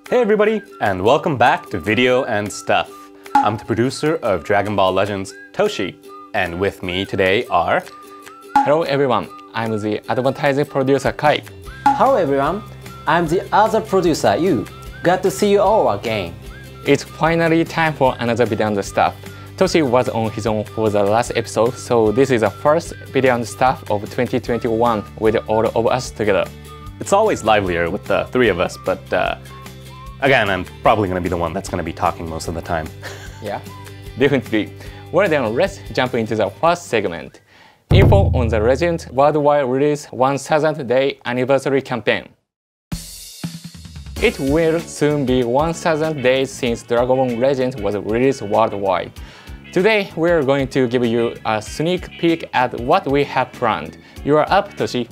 Hey everybody, and welcome back to Video and Stuff. I'm the producer of Dragon Ball Legends, Toshi, and with me today are... Hello everyone, I'm the advertising producer Kai. Hello everyone, I'm the other producer Yu. Glad to see you all again. It's finally time for another Video and Stuff. Toshi was on his own for the last episode, so this is the first Video and Stuff of 2021 with all of us together. It's always livelier with the three of us, but again, I'm probably going to be the one that's going to be talking most of the time. Yeah, definitely. Well then, let's jump into the first segment. Info on the Legend worldwide release 1000th day anniversary campaign. It will soon be 1000 days since Dragon Ball Legend was released worldwide. Today, we're going to give you a sneak peek at what we have planned. You are up, Toshi.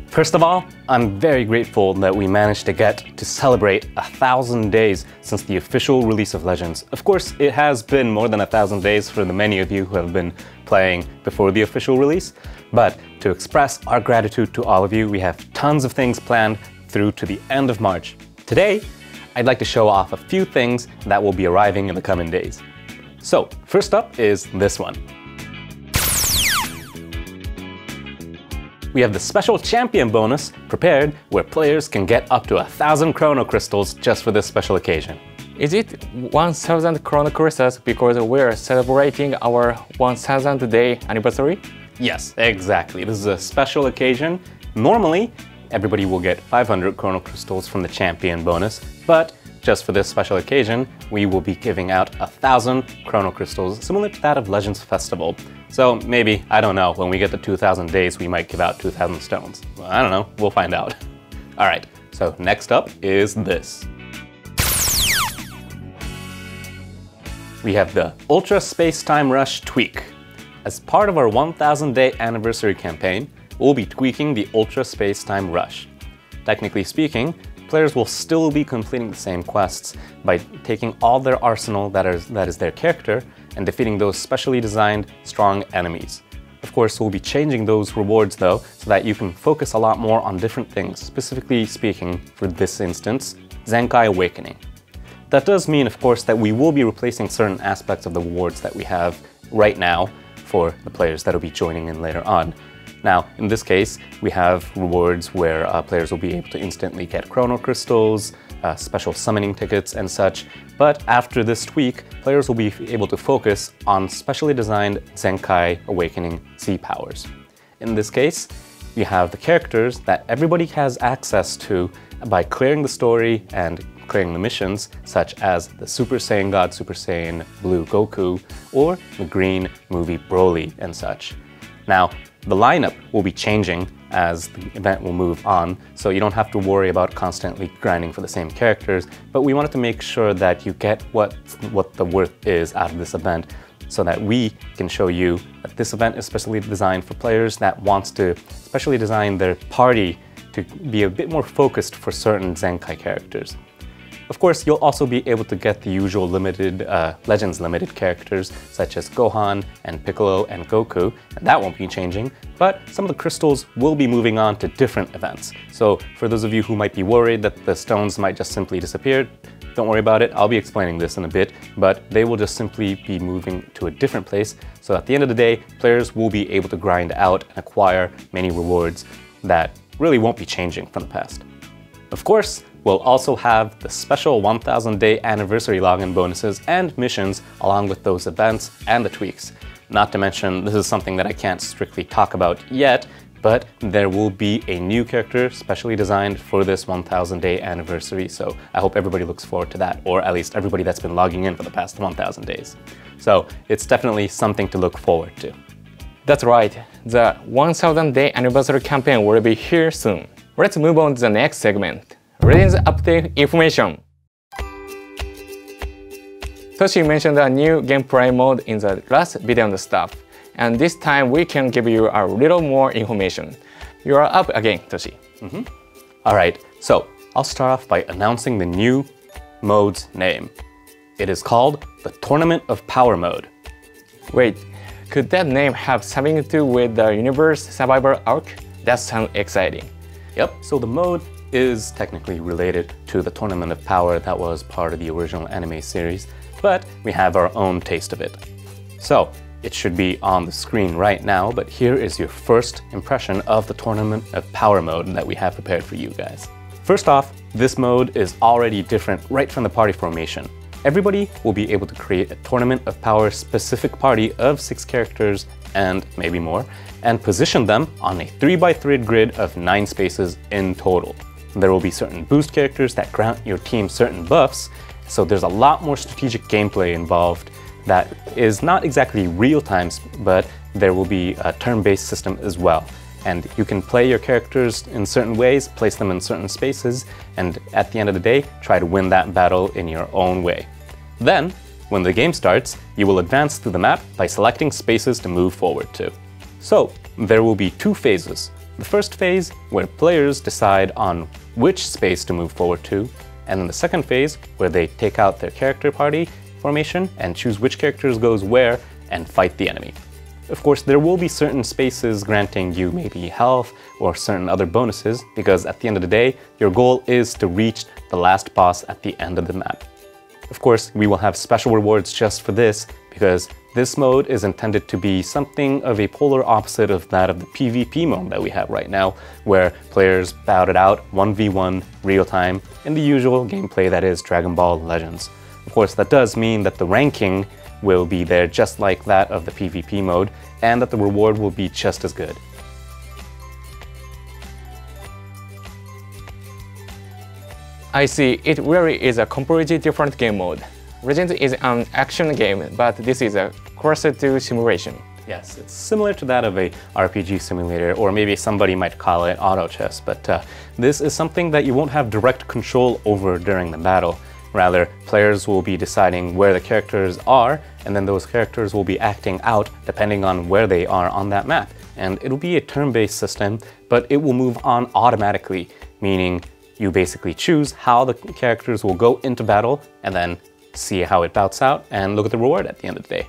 First of all, I'm very grateful that we managed to get to celebrate 1000 days since the official release of Legends. Of course, it has been more than 1000 days for the many of you who have been playing before the official release, but to express our gratitude to all of you, we have tons of things planned through to the end of March. Today, I'd like to show off a few things that will be arriving in the coming days. So, first up is this one. We have the special champion bonus prepared where players can get up to 1000 chrono crystals just for this special occasion. Is it 1000 chrono crystals because we're celebrating our 1000th day anniversary? Yes, exactly. This is a special occasion. Normally, everybody will get 500 chrono crystals from the champion bonus, but just for this special occasion, we will be giving out 1000 chrono crystals, similar to that of Legends Festival. So maybe, I don't know, when we get to 2000 days, we might give out 2000 stones. Well, I don't know, we'll find out. All right, so next up is this. We have the Ultra Space Time Rush Tweak. As part of our 1000 day anniversary campaign, we'll be tweaking the Ultra Space Time Rush. Technically speaking, players will still be completing the same quests by taking all their arsenal that is their character and defeating those specially designed strong enemies. Of course, we'll be changing those rewards though, so that you can focus a lot more on different things, specifically speaking, for this instance, Zenkai Awakening. That does mean, of course, that we will be replacing certain aspects of the rewards that we have right now for the players that will be joining in later on. Now, in this case, we have rewards where players will be able to instantly get chrono crystals, special summoning tickets and such, but after this tweak, players will be able to focus on specially designed Zenkai Awakening Z powers. In this case, we have the characters that everybody has access to by clearing the story and clearing the missions, such as the Super Saiyan God Super Saiyan Blue Goku, or the Green Movie Broly and such. Now, the lineup will be changing as the event will move on, so you don't have to worry about constantly grinding for the same characters, but we wanted to make sure that you get what the worth is out of this event, so that we can show you that this event is specially designed for players that wants to specially design their party to be a bit more focused for certain Zenkai characters. Of course, you'll also be able to get the usual limited, Legends limited characters such as Gohan and Piccolo and Goku, and that won't be changing, but some of the crystals will be moving on to different events. So for those of you who might be worried that the stones might just simply disappear, don't worry about it, I'll be explaining this in a bit, but they will just simply be moving to a different place. So at the end of the day, players will be able to grind out and acquire many rewards that really won't be changing from the past. Of course, we'll also have the special 1000 day anniversary login bonuses and missions along with those events and the tweaks. Not to mention, this is something that I can't strictly talk about yet, but there will be a new character specially designed for this 1000 day anniversary, so I hope everybody looks forward to that, or at least everybody that's been logging in for the past 1000 days. So it's definitely something to look forward to. That's right, the 1000 day anniversary campaign will be here soon. Let's move on to the next segment. Resin's update information. Toshi mentioned a new gameplay mode in the last Video and Stuff, and this time we can give you a little more information. You are up again, Toshi. Alright, so I'll start off by announcing the new mode's name. It is called the Tournament of Power mode. Wait, could that name have something to do with the Universe Survivor arc? That sounds exciting. Yep, so the mode is technically related to the Tournament of Power that was part of the original anime series, but we have our own taste of it. So, it should be on the screen right now, but here is your first impression of the Tournament of Power mode that we have prepared for you guys. First off, this mode is already different right from the party formation. Everybody will be able to create a Tournament of Power specific party of 6 characters and maybe more, and position them on a 3x3 grid of 9 spaces in total. There will be certain boost characters that grant your team certain buffs, so there's a lot more strategic gameplay involved that is not exactly real-time, but there will be a turn-based system as well. And you can play your characters in certain ways, place them in certain spaces, and at the end of the day, try to win that battle in your own way. Then, when the game starts, you will advance through the map by selecting spaces to move forward to. So, there will be 2 phases. The first phase, where players decide on which space to move forward to, and then the second phase, where they take out their character party formation and choose which characters goes where and fight the enemy. Of course, there will be certain spaces granting you maybe health or certain other bonuses, because at the end of the day, your goal is to reach the last boss at the end of the map. Of course, we will have special rewards just for this, because this mode is intended to be something of a polar opposite of that of the PvP mode that we have right now, where players battle it out 1v1 real-time in the usual gameplay that is Dragon Ball Legends. Of course, that does mean that the ranking will be there just like that of the PvP mode, and that the reward will be just as good. I see, it really is a completely different game mode. Legends is an action game, but this is a closer-to simulation. Yes, it's similar to that of a RPG simulator, or maybe somebody might call it auto chess, but this is something that you won't have direct control over during the battle. Rather, players will be deciding where the characters are, and then those characters will be acting out depending on where they are on that map. And it'll be a turn-based system, but it will move on automatically, meaning you basically choose how the characters will go into battle, and then see how it bouts out, and look at the reward at the end of the day.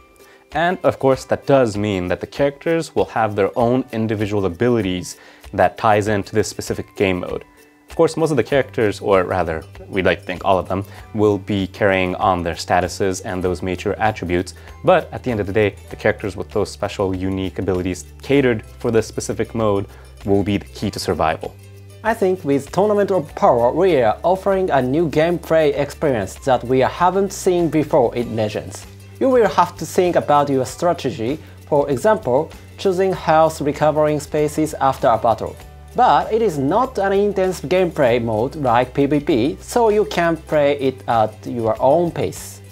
And of course, that does mean that the characters will have their own individual abilities that ties into this specific game mode. Of course, most of the characters, or rather, we'd like to think all of them, will be carrying on their statuses and those major attributes, but at the end of the day, the characters with those special, unique abilities catered for this specific mode will be the key to survival. I think with Tournament of Power, we are offering a new gameplay experience that we haven't seen before in Legends. You will have to think about your strategy, for example, choosing health recovering spaces after a battle. But it is not an intense gameplay mode like PvP, so you can play it at your own pace.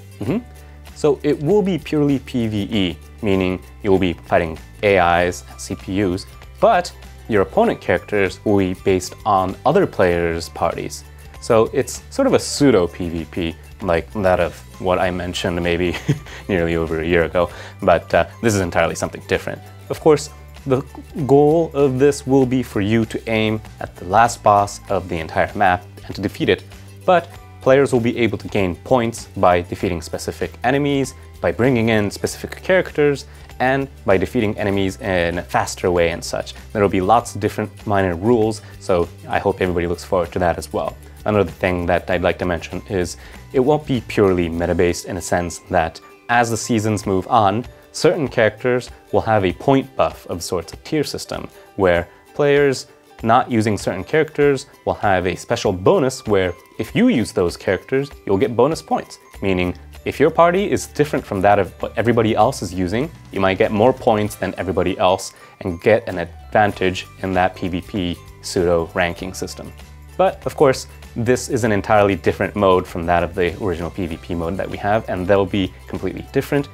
So it will be purely PvE, meaning you will be fighting AIs and CPUs, but your opponent characters will be based on other players' parties. So it's sort of a pseudo PvP, like that of what I mentioned maybe nearly over a year ago, but this is entirely something different. Of course, the goal of this will be for you to aim at the last boss of the entire map and to defeat it, but players will be able to gain points by defeating specific enemies, by bringing in specific characters, and by defeating enemies in a faster way and such. There will be lots of different minor rules, so I hope everybody looks forward to that as well. Another thing that I'd like to mention is it won't be purely meta-based in a sense that as the seasons move on, certain characters will have a point buff of sorts, a tier system, where players not using certain characters will have a special bonus where if you use those characters, you'll get bonus points, meaning if your party is different from that of what everybody else is using, you might get more points than everybody else and get an advantage in that PvP pseudo ranking system. But of course, this is an entirely different mode from that of the original PvP mode that we have, and they'll be completely different,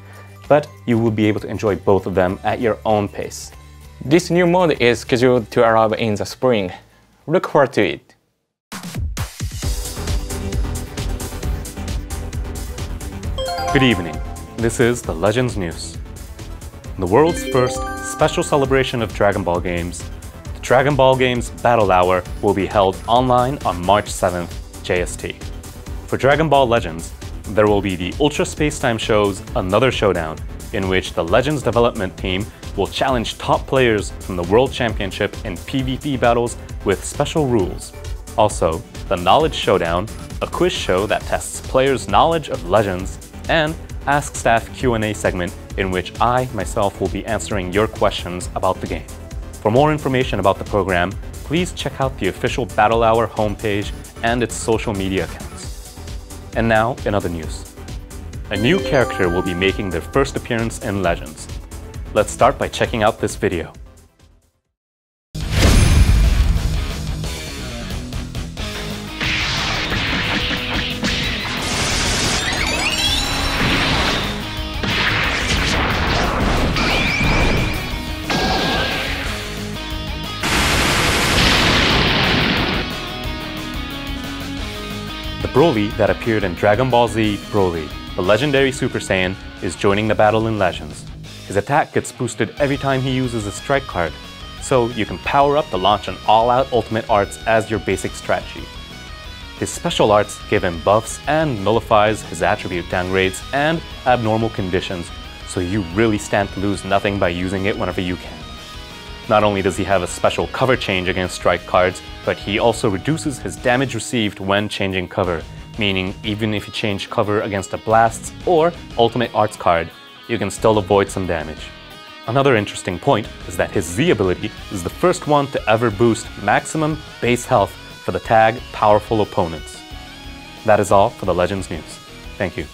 but you will be able to enjoy both of them at your own pace. This new mode is scheduled to arrive in the spring. Look forward to it. Good evening. This is the Legends News. The world's first special celebration of Dragon Ball games, the Dragon Ball Games Battle Hour will be held online on March 7th, JST. For Dragon Ball Legends, there will be the Ultra Space-Time Show's Another Showdown, in which the Legends development team will challenge top players from the World Championship in PvP battles with special rules. Also, the Knowledge Showdown, a quiz show that tests players' knowledge of Legends, and Ask Staff Q&A segment in which I, myself, will be answering your questions about the game. For more information about the program, please check out the official Battle Hour homepage and its social media accounts. And now, in other news. A new character will be making their first appearance in Legends. Let's start by checking out this video. The Broly that appeared in Dragon Ball Z Broly, the Legendary Super Saiyan, is joining the battle in Legends. His attack gets boosted every time he uses a strike card, so you can power up to launch an all-out ultimate arts as your basic strategy. His special arts give him buffs and nullifies his attribute downgrades and abnormal conditions, so you really stand to lose nothing by using it whenever you can. Not only does he have a special cover change against strike cards, but he also reduces his damage received when changing cover, meaning even if you change cover against a Blasts or Ultimate Arts card, you can still avoid some damage. Another interesting point is that his Z ability is the first one to ever boost maximum base health for the tag Powerful Opponents. That is all for the Legends news. Thank you.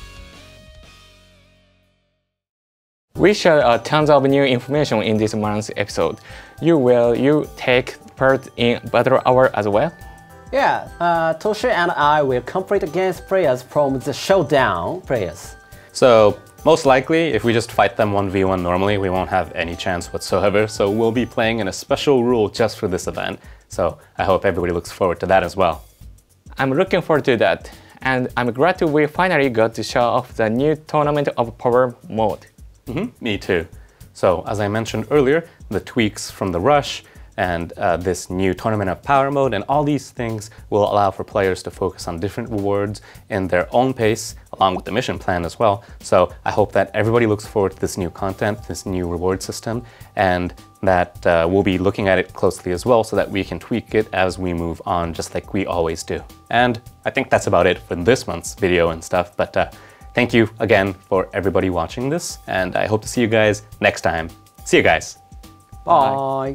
We share tons of new information in this month's episode. Will you take part in Battle Hour as well? Yeah, TOSHI and I will compete against players from the Showdown players. So, most likely, if we just fight them 1v1 normally, we won't have any chance whatsoever, so we'll be playing in a special rule just for this event. So, I hope everybody looks forward to that as well. I'm looking forward to that, and I'm glad we finally got to show off the new Tournament of Power mode. Me too. So, as I mentioned earlier, the tweaks from the Rush and this new Tournament of Power mode and all these things will allow for players to focus on different rewards in their own pace, along with the mission plan as well. So I hope that everybody looks forward to this new content, this new reward system, and that we'll be looking at it closely as well so that we can tweak it as we move on, just like we always do. And I think that's about it for this month's video and stuff, but thank you again for everybody watching this, and I hope to see you guys next time. See you guys. Bye.